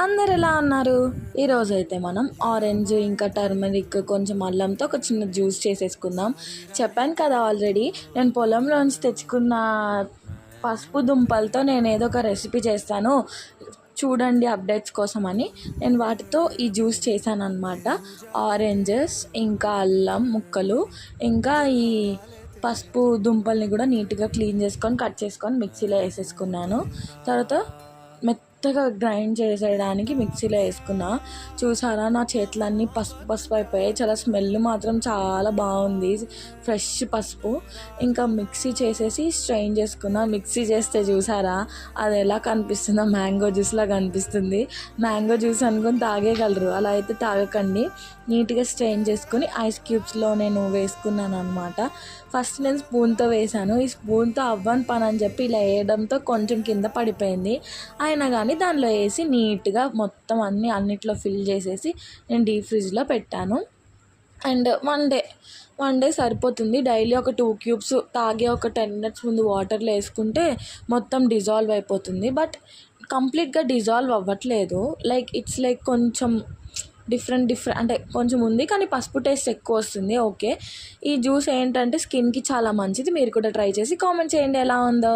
అందరు ఎలా ఉన్నారు? ఈరోజైతే మనం ఆరెంజ్ ఇంకా టర్మరిక్ కొంచెం అల్లంతో ఒక చిన్న జ్యూస్ చేసేసుకుందాం. చెప్పాను కదా ఆల్రెడీ నేను పొలంలోంచి తెచ్చుకున్న పసుపు దుంపలతో నేను ఏదో ఒక రెసిపీ చేస్తాను చూడండి అప్డేట్స్ కోసమని. నేను వాటితో ఈ జ్యూస్ చేశాను అనమాట. ఆరెంజెస్ ఇంకా అల్లం ముక్కలు ఇంకా ఈ పసుపు దుంపల్ని కూడా నీట్గా క్లీన్ చేసుకొని కట్ చేసుకొని మిక్సీలో వేసేసుకున్నాను. తర్వాత మెత్తగా గ్రైండ్ చేసేయడానికి మిక్సీలో వేసుకున్నా. చూసారా నా చేతులన్నీ పసుపు పసుపు అయిపోయాయి. చాలా స్మెల్ మాత్రం చాలా బాగుంది, ఫ్రెష్ పసుపు. ఇంకా మిక్సీ చేసేసి స్ట్రెయిన్ చేసుకున్నా. మిక్సీ చేస్తే చూసారా అది ఎలా కనిపిస్తుందో, మ్యాంగో జ్యూస్లా కనిపిస్తుంది. మ్యాంగో జ్యూస్ అనుకొని తాగేయగలరు, అలా అయితే తాగకండి. నీట్గా స్ట్రెయిన్ చేసుకొని ఐస్ క్యూబ్స్లో నేను వేసుకున్నాను అనమాట. ఫస్ట్ నేను స్పూన్తో వేసాను. ఈ స్పూన్తో అవ్వని పని అని చెప్పి ఇలా వేయడంతో కొంచెం కింద పడిపోయింది. అయినా కానీ దానిలో వేసి నీట్గా మొత్తం అన్నిట్లో ఫిల్ చేసేసి నేను డీప్ ఫ్రిడ్జ్లో పెట్టాను. అండ్ వన్ డే సరిపోతుంది. డైలీ ఒక 2 క్యూబ్స్ తాగే ఒక 10 minutes ముందు వాటర్లో వేసుకుంటే మొత్తం డిజాల్వ్ అయిపోతుంది. బట్ కంప్లీట్గా డిజాల్వ్ అవ్వట్లేదు. ఇట్స్ లైక్ కొంచెం డిఫరెంట్ అంటే కొంచెం ఉంది, కానీ పసుపు టేస్ట్ ఎక్కువ వస్తుంది. ఓకే, ఈ జ్యూస్ ఏంటంటే స్కిన్కి చాలా మంచిది. మీరు కూడా ట్రై చేసి కామెంట్ చేయండి ఎలా ఉందో.